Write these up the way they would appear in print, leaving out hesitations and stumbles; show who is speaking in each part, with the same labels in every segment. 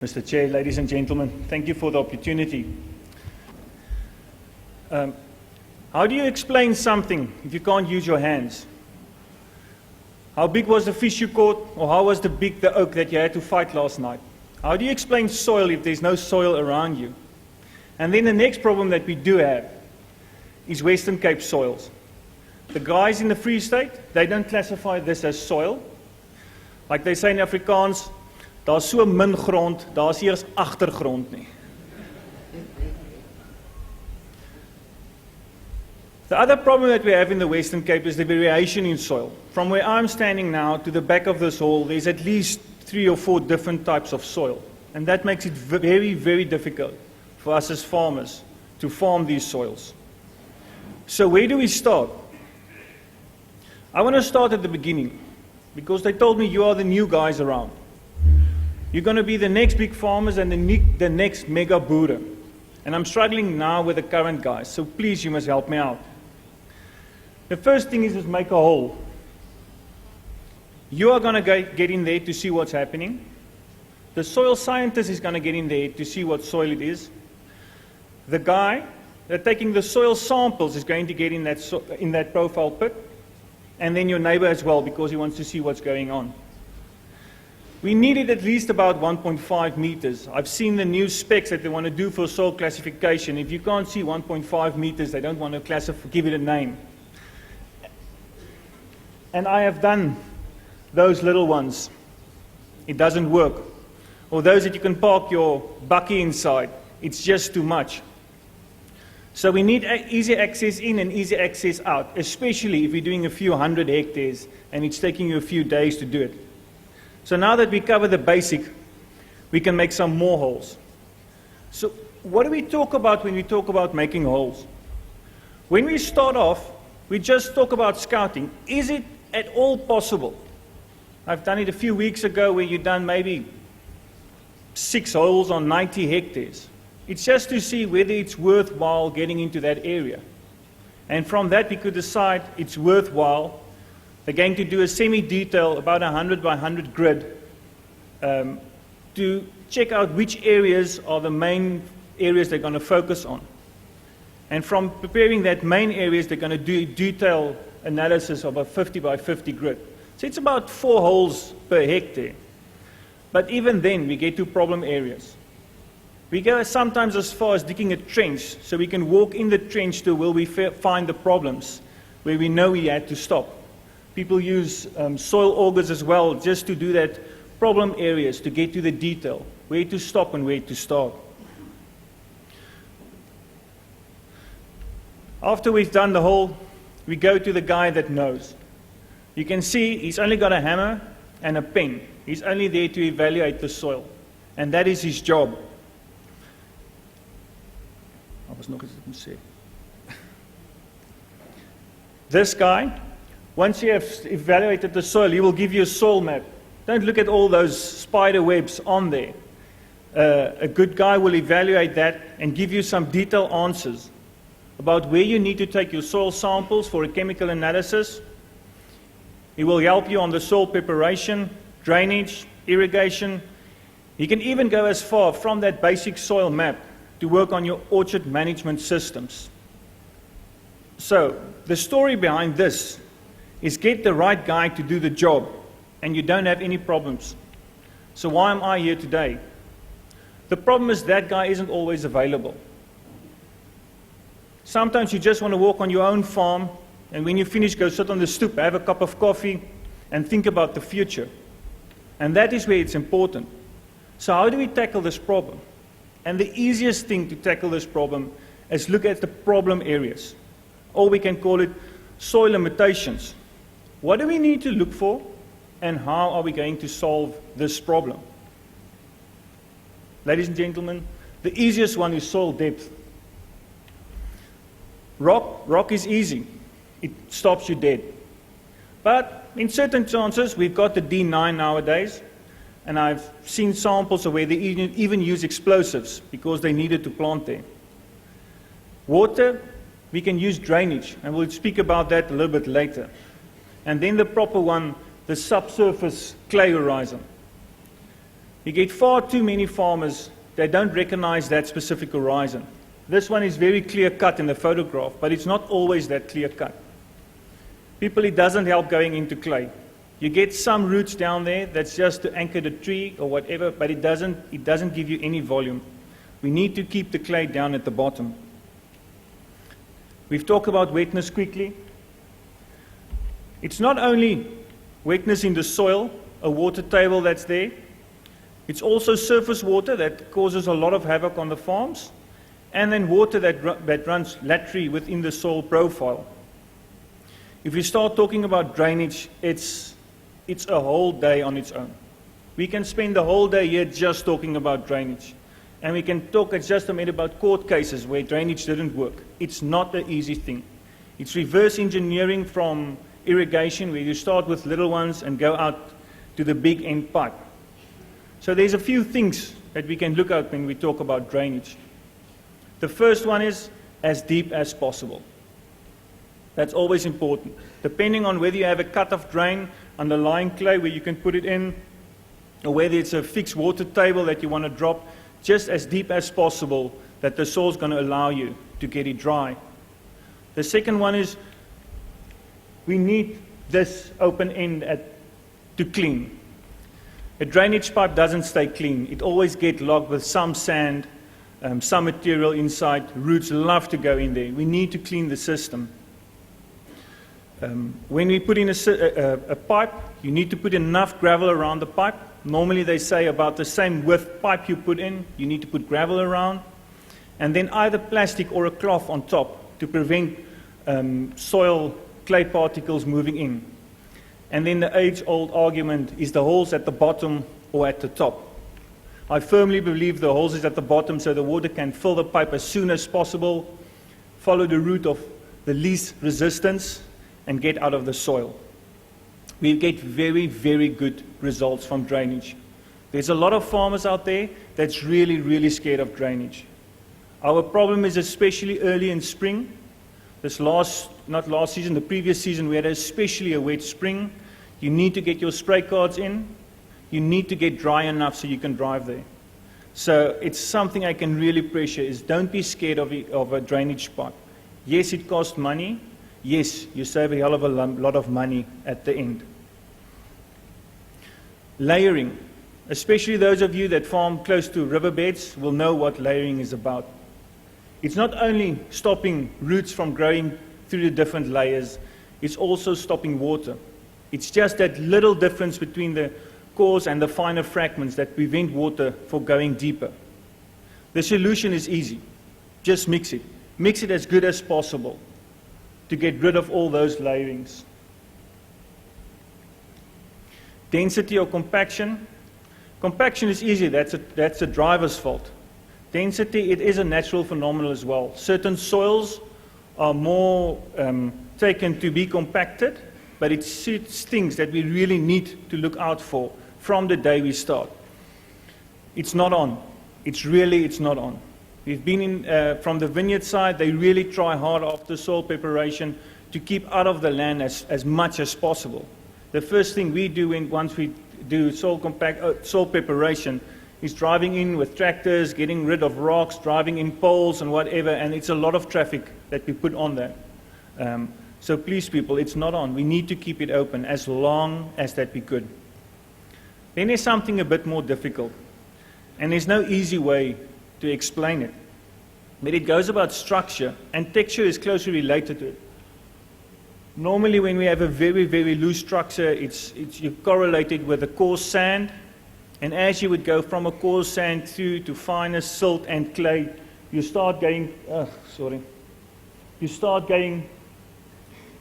Speaker 1: Mr. Chair, ladies and gentlemen, thank you for the opportunity. How do you explain something if you can't use your hands? How big was the fish you caught, or how was the oak that you had to fight last night? How do you explain soil if there's no soil around you? And then the next problem that we do have is Western Cape soils. The guys in the Free State, they don't classify this as soil. Like they say in Afrikaans, daar's so min grond, daar's eers agtergrond nie. The other problem that we have in the Western Cape is the variation in soil. From where I'm standing now to the back of this hall, there's at least 3 or 4 different types of soil. And that makes it very, very difficult for us as farmers to farm these soils. So where do we start? I want to start at the beginning, because they told me you are the new guys around. You're going to be the next big farmers and the next mega boere. And I'm struggling now with the current guys, so please you must help me out. The first thing is just make a hole. You are going to get in there to see what's happening. The soil scientist is going to get in there to see what soil it is. The guy that's taking the soil samples is going to get in that profile pit. And then your neighbor as well, because he wants to see what's going on. We needed at least about 1.5 meters. I've seen the new specs that they want to do for soil classification. If you can't see 1.5 meters, they don't want to give it a name. And I have done those little ones. It doesn't work. Or those that you can park your bucky inside. It's just too much. So we need easy access in and easy access out, especially if you're doing a few hundred hectares and it's taking you a few days to do it. So now that we cover the basic, we can make some more holes. So what do we talk about when we talk about making holes? When we start off, we just talk about scouting. Is it at all possible? I've done it a few weeks ago where you've done maybe 6 holes on 90 hectares. It's just to see whether it's worthwhile getting into that area. And from that we could decide it's worthwhile. They're going to do a semi-detail, about 100 by 100 grid, to check out which areas are the main areas they're going to focus on. And from preparing that main areas, they're going to do detailed analysis of a 50 by 50 grid. So it's about 4 holes per hectare. But even then, we get to problem areas. We go sometimes as far as digging a trench, so we can walk in the trench to where we find the problems, where we know we had to stop. People use soil augers as well, just to do that problem areas, to get to the detail, where to stop and where to start. After we've done the hole, we go to the guy that knows. You can see he's only got a hammer and a pen. He's only there to evaluate the soil. And that is his job. This guy, once you have evaluated the soil, he will give you a soil map. Don't look at all those spider webs on there. A good guy will evaluate that and give you some detailed answers about where you need to take your soil samples for a chemical analysis. He will help you on the soil preparation, drainage, irrigation. He can even go as far from that basic soil map to work on your orchard management systems. So, the story behind this is get the right guy to do the job, and you don't have any problems. So why am I here today? The problem is that guy isn't always available. Sometimes you just want to walk on your own farm, and when you finish, go sit on the stoop, have a cup of coffee, and think about the future. And that is where it's important. So how do we tackle this problem? And the easiest thing to tackle this problem is look at the problem areas. Or we can call it soil limitations. What do we need to look for, and how are we going to solve this problem? Ladies and gentlemen, the easiest one is soil depth. Rock is easy. It stops you dead. But in certain chances, we've got the D9 nowadays, and I've seen samples of where they even use explosives because they needed to plant there. Water, we can use drainage, and we'll speak about that a little bit later. And then the proper one, the subsurface clay horizon. You get far too many farmers that don't recognize that specific horizon. This one is very clear cut in the photograph, but it's not always that clear cut. People, it doesn't help going into clay. You get some roots down there that's just to anchor the tree or whatever, but it doesn't give you any volume. We need to keep the clay down at the bottom. We've talked about wetness quickly. It's not only wetness in the soil, a water table that's there. It's also surface water that causes a lot of havoc on the farms, and then water that runs laterally within the soil profile. If we start talking about drainage, it's a whole day on its own. We can spend the whole day here just talking about drainage. And we can talk just a minute about court cases where drainage didn't work. It's not an easy thing. It's reverse engineering from irrigation, where you start with little ones and go out to the big end pipe. So there's a few things that we can look at when we talk about drainage. The first one is as deep as possible. That's always important. Depending on whether you have a cut-off drain, underlying clay where you can put it in, or whether it's a fixed water table that you want to drop, just as deep as possible that the soil's going to allow you to get it dry. The second one is we need this open end to clean. A drainage pipe doesn't stay clean. It always gets logged with some sand, some material inside. Roots love to go in there. We need to clean the system. When we put in a pipe, you need to put enough gravel around the pipe. Normally they say about the same width pipe you put in, you need to put gravel around. And then either plastic or a cloth on top to prevent soil, clay particles moving in. And then the age-old argument is the holes at the bottom or at the top. I firmly believe the holes is at the bottom so the water can fill the pipe as soon as possible, follow the route of the least resistance, and get out of the soil. We get very, very good results from drainage. There's a lot of farmers out there that's really, really scared of drainage. Our problem is especially early in spring. The previous season, we had especially a wet spring. You need to get your spray cards in. You need to get dry enough so you can drive there. So it's something I can really pressure is don't be scared of a drainage pipe. Yes, it costs money. Yes, you save a hell of a lot of money at the end. Layering. Especially those of you that farm close to riverbeds will know what layering is about. It's not only stopping roots from growing through the different layers, it's also stopping water. It's just that little difference between the cores and the finer fragments that prevent water from going deeper. The solution is easy. Just mix it. Mix it as good as possible to get rid of all those layerings. Density or compaction. Compaction is easy. That's a driver's fault. Density, it is a natural phenomenon as well. Certain soils are more taken to be compacted, but it suits things that we really need to look out for from the day we start. It's not on. It's not on. We've been in, from the vineyard side, they really try hard after soil preparation to keep out of the land as much as possible. The first thing we do once we do soil preparation is driving in with tractors, getting rid of rocks, driving in poles and whatever, and it's a lot of traffic that we put on that. So please people, it's not on. We need to keep it open as long as that we could. Then there's something a bit more difficult, and there's no easy way to explain it. But it goes about structure, and texture is closely related to it. Normally when we have a very, very loose structure, you correlate it with a coarse sand, and as you would go from a coarse sand through to finer silt and clay, you start going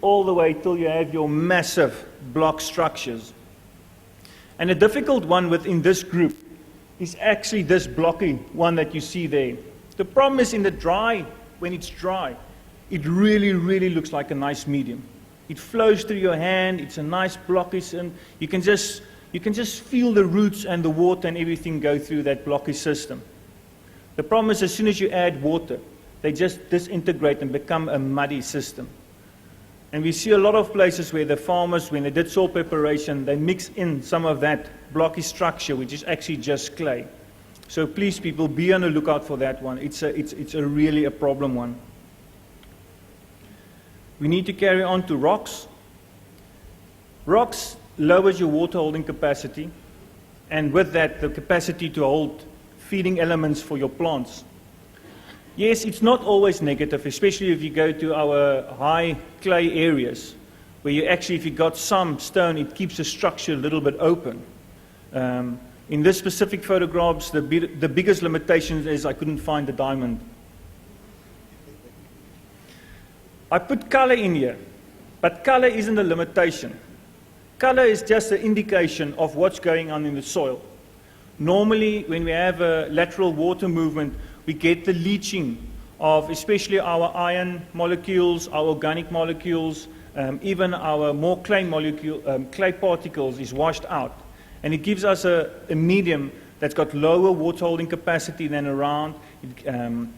Speaker 1: all the way till you have your massive block structures. And a difficult one within this group is actually this blocky one that you see there. The problem is when it's dry, it really, really looks like a nice medium. It flows through your hand, it's a nice blockage, and you can just feel the roots and the water and everything go through that blocky system. The problem is as soon as you add water, they just disintegrate and become a muddy system. And we see a lot of places where the farmers, when they did soil preparation, they mix in some of that blocky structure, which is actually just clay. So please, people, be on the lookout for that one. It's a really a problem one. We need to carry on to rocks. Rocks lowers your water holding capacity, and with that, the capacity to hold feeding elements for your plants. Yes, it's not always negative, especially if you go to our high clay areas, where you actually, if you got some stone, it keeps the structure a little bit open. In this specific photographs, the biggest limitation is I couldn't find the diamond. I put color in here, but color isn't a limitation. Color is just an indication of what's going on in the soil. Normally, when we have a lateral water movement, we get the leaching of especially our iron molecules, our organic molecules, even our more clay clay particles is washed out. And it gives us a medium that's got lower water holding capacity than around. And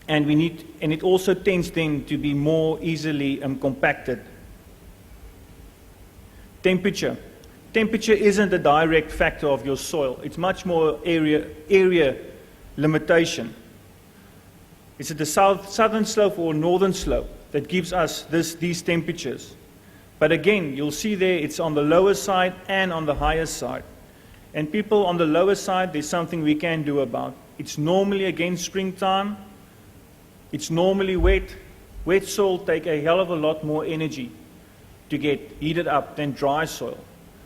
Speaker 1: it also tends then to be more easily compacted. Temperature. Temperature isn't a direct factor of your soil. It's much more area limitation. Is it the southern slope or northern slope that gives us these temperatures? But again, you'll see there it's on the lower side and on the higher side. And people on the lower side, there's something we can do about. It's normally, again, springtime. It's normally wet. Wet soil take a hell of a lot more energy to get heated up than dry soil.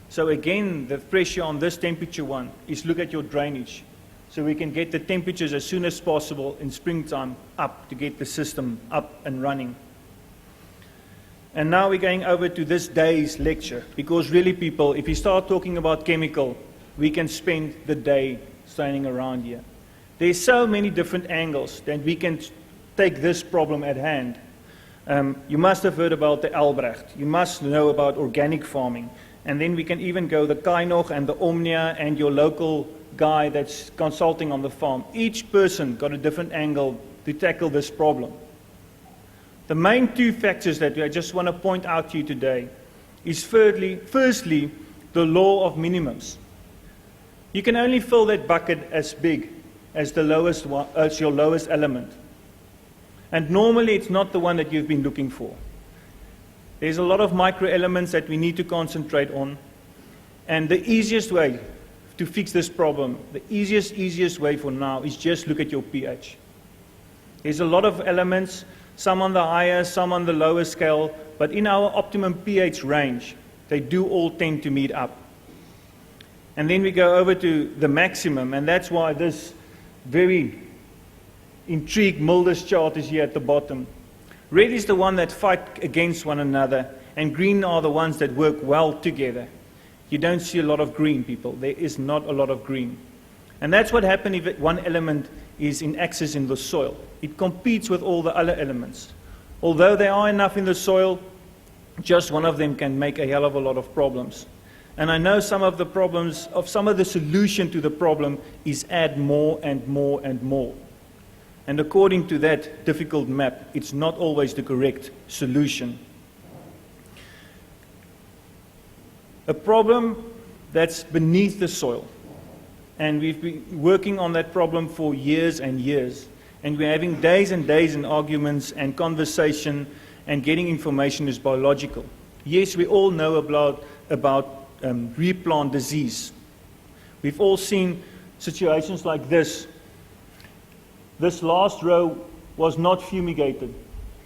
Speaker 1: So again, the pressure on this temperature one is look at your drainage. So we can get the temperatures as soon as possible in springtime up to get the system up and running. And now we're going over to this day's lecture, because really, people, if you start talking about chemical, we can spend the day standing around here. There's so many different angles that we can take this problem at hand. You must have heard about the Albrecht. You must know about organic farming. And then we can even go the Kainoch and the Omnia and your local guy that's consulting on the farm. Each person got a different angle to tackle this problem. The main two factors that I just want to point out to you today is firstly, the law of minimums. You can only fill that bucket as big as the lowest one, as your lowest element. And normally it's not the one that you've been looking for. There's a lot of micro elements that we need to concentrate on. And the easiest way to fix this problem, the easiest way for now is just look at your pH. There's a lot of elements, some on the higher, some on the lower scale, but in our optimum pH range, they do all tend to meet up. And then we go over to the maximum, and that's why this very intrigued Mulder's chart is here at the bottom. Red is the one that fight against one another, and green are the ones that work well together. You don't see a lot of green, people. There is not a lot of green. And that's what happens if one element is in excess in the soil. It competes with all the other elements. Although there are enough in the soil, just one of them can make a hell of a lot of problems. And I know some of the problems, some of the solution to the problem is add more and more and more. And according to that difficult map, it's not always the correct solution. A problem that's beneath the soil. And we've been working on that problem for years and years. And we're having days and days in arguments and conversation, and getting information is biological. Yes, we all know about replant disease. We've all seen situations like this. This last row was not fumigated,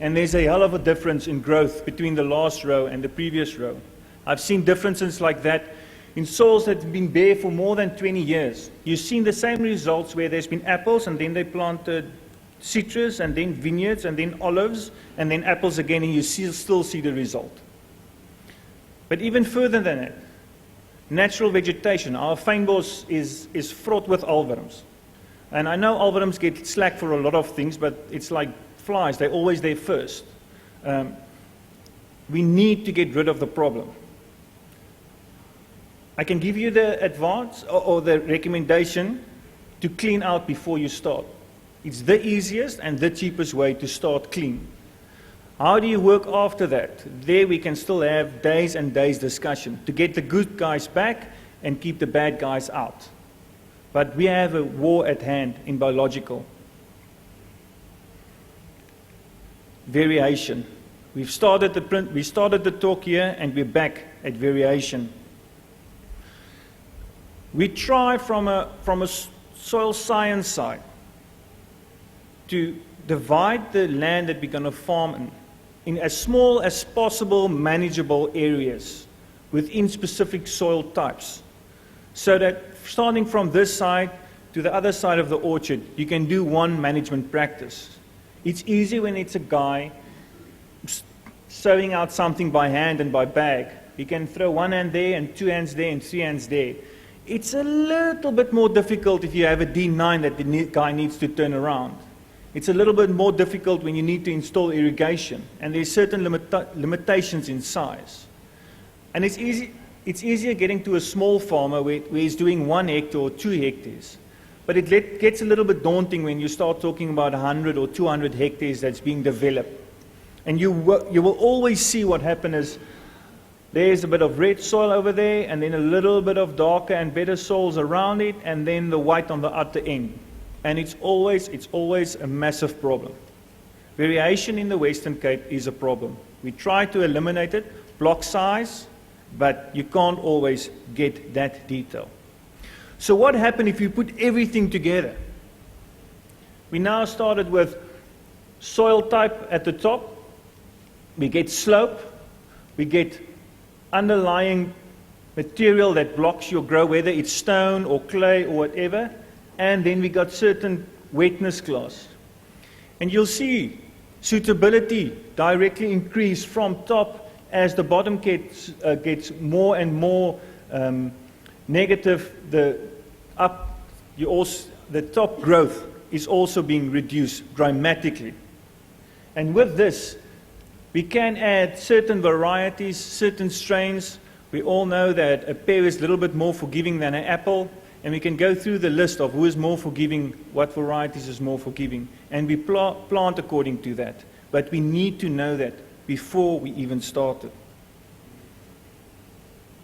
Speaker 1: and there's a hell of a difference in growth between the last row and the previous row. I've seen differences like that in soils that have been bare for more than 20 years. You've seen the same results where there's been apples, and then they planted citrus, and then vineyards, and then olives, and then apples again, and you still see the result. But even further than that, natural vegetation. Our fynbos is fraught with alworms. And I know alworms get slack for a lot of things, but it's like flies. They're always there first. We need to get rid of the problem. I can give you the advice or the recommendation to clean out before you start. It's the easiest and the cheapest way to start clean. How do you work after that? There we can still have days and days discussion to get the good guys back and keep the bad guys out. But we have a war at hand in biological. Variation. We started the talk here and we're back at variation. We try from a soil science side to divide the land that we're going to farm in as small as possible manageable areas within specific soil types. So that starting from this side to the other side of the orchard, you can do one management practice. It's easy when it's a guy sowing out something by hand and by bag. You can throw one hand there and two hands there and three hands there. It's a little bit more difficult if you have a D9 that the guy needs to turn around. It's a little bit more difficult when you need to install irrigation, and there's certain limitations in size. And it's easier getting to a small farmer where he's doing 1 hectare or 2 hectares. But it gets a little bit daunting when you start talking about 100 or 200 hectares that's being developed. And you will always see what happens is there's a bit of red soil over there, and then a little bit of darker and better soils around it, and then the white on the other end. And it's always a massive problem. Variation in the Western Cape is a problem. We try to eliminate it, block size, but you can't always get that detail. So what happened if you put everything together? We now started with soil type at the top. We get slope. We get underlying material that blocks your grow, whether it's stone or clay or whatever. And then we got certain wetness class. And you'll see suitability directly increase from top as the bottom gets more and more negative. The top growth is also being reduced dramatically. And with this, we can add certain varieties, certain strains. We all know that a pear is a little bit more forgiving than an apple. And we can go through the list of who is more forgiving, what varieties is more forgiving. And we plant according to that. But we need to know that before we even started.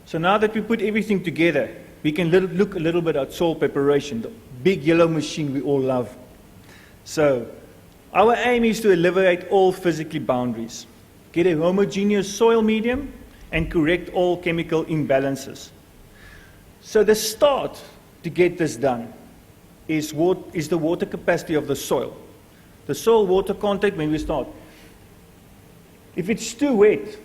Speaker 1: So now that we put everything together, we can look a little bit at soil preparation, the big yellow machine we all love. So our aim is to eliminate all physical boundaries, get a homogeneous soil medium, and correct all chemical imbalances. So the start to get this done is the water capacity of the soil. The soil water contact when we start. If it's too wet,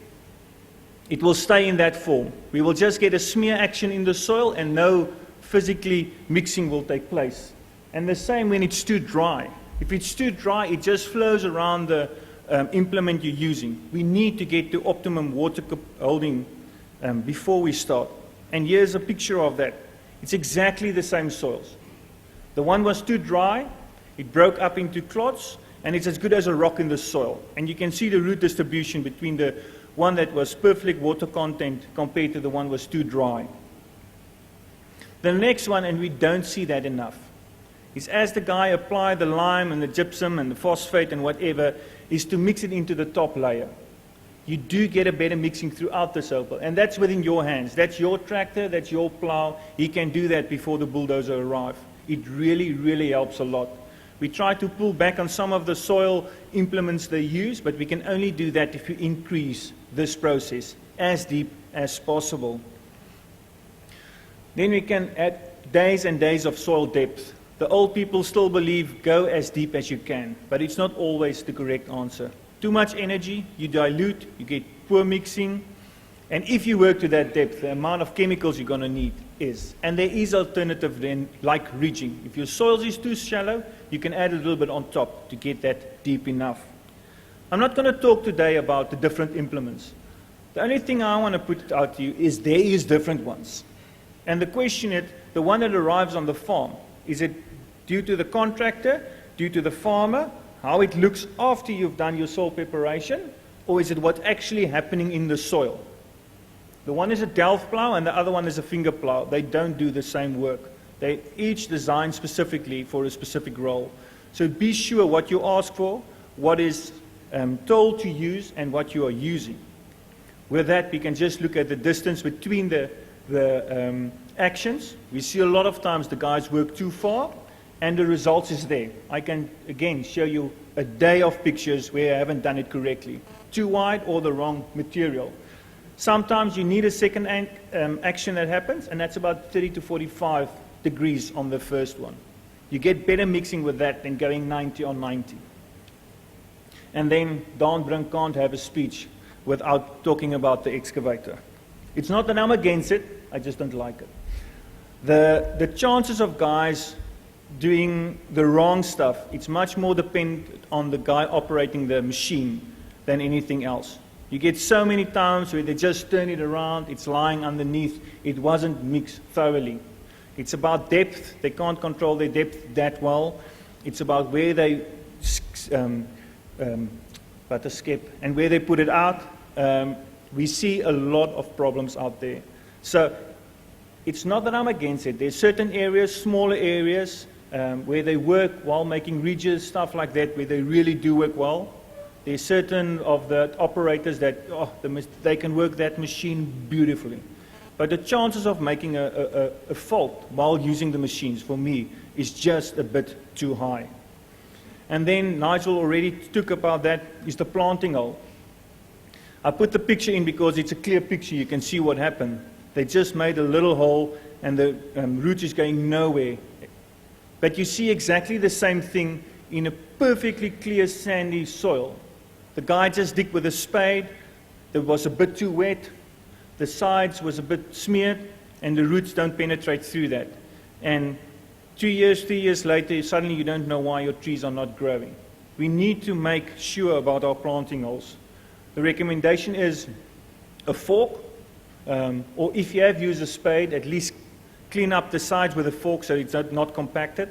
Speaker 1: it will stay in that form. We will just get a smear action in the soil and no physically mixing will take place. And the same when it's too dry. If it's too dry, it just flows around the implement you're using. We need to get to optimum water holding before we start. And here's a picture of that. It's exactly the same soils. The one was too dry, it broke up into clots, and it's as good as a rock in the soil. And you can see the root distribution between the one that was perfect water content compared to the one was too dry. The next one, and we don't see that enough, is as the guy applied the lime and the gypsum and the phosphate and whatever, is to mix it into the top layer. You do get a better mixing throughout the soil, and that's within your hands. That's your tractor, that's your plow. He can do that before the bulldozer arrives. It really, really helps a lot. We try to pull back on some of the soil implements they use, but we can only do that if you increase this process as deep as possible. Then we can add days and days of soil depth. The old people still believe go as deep as you can, but it's not always the correct answer. Too much energy, you dilute, you get poor mixing, and if you work to that depth, the amount of chemicals you're going to need is. And there is alternative then, like ridging. If your soil is too shallow, you can add a little bit on top to get that deep enough. I'm not going to talk today about the different implements. The only thing I want to put out to you is there is different ones. And the question is, the one that arrives on the farm, is it due to the contractor, due to the farmer, how it looks after you've done your soil preparation, or is it what's actually happening in the soil? The one is a Delft plow and the other one is a finger plow. They don't do the same work. They each designed specifically for a specific role. So be sure what you ask for, what is told to use and what you are using. With that, we can just look at the distance between the actions. We see a lot of times the guys work too far, and the results is there. I can, again, show you a day of pictures where I haven't done it correctly. Too wide or the wrong material. Sometimes you need a second action that happens, and that's about 30 to 45 degrees on the first one. You get better mixing with that than going 90 on 90. And then Daan Brink can't have a speech without talking about the excavator. It's not that I'm against it, I just don't like it. The chances of guys doing the wrong stuff, it's much more dependent on the guy operating the machine than anything else. You get so many times where they just turn it around, it's lying underneath, it wasn't mixed thoroughly. It's about depth, they can't control their depth that well. It's about where they skip and where they put it out. We see a lot of problems out there. So it's not that I'm against it. There's certain areas, smaller areas, where they work while making ridges, stuff like that, where they really do work well. There's certain of the operators that they can work that machine beautifully. But the chances of making a fault while using the machines, for me, is just a bit too high. And then Nigel already took about that, is the planting hole. I put the picture in because it's a clear picture, you can see what happened. They just made a little hole and the root is going nowhere. But you see exactly the same thing in a perfectly clear sandy soil. The guy just digged with a spade, it was a bit too wet, the sides was a bit smeared, and the roots don't penetrate through that. And 2 years, 3 years later, suddenly you don't know why your trees are not growing. We need to make sure about our planting holes. The recommendation is a fork, or if you have used a spade, at least clean up the sides with a fork so it's not compacted.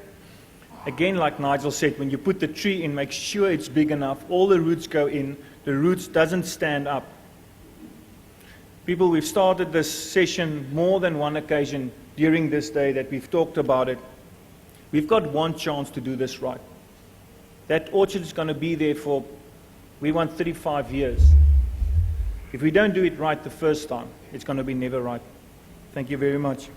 Speaker 1: Again, like Nigel said, when you put the tree in, make sure it's big enough, all the roots go in, the roots doesn't stand up. People, we've started this session more than one occasion during this day that we've talked about it. We've got one chance to do this right. That orchard is going to be there for, we want 35 years. If we don't do it right the first time, it's going to be never right. Thank you very much.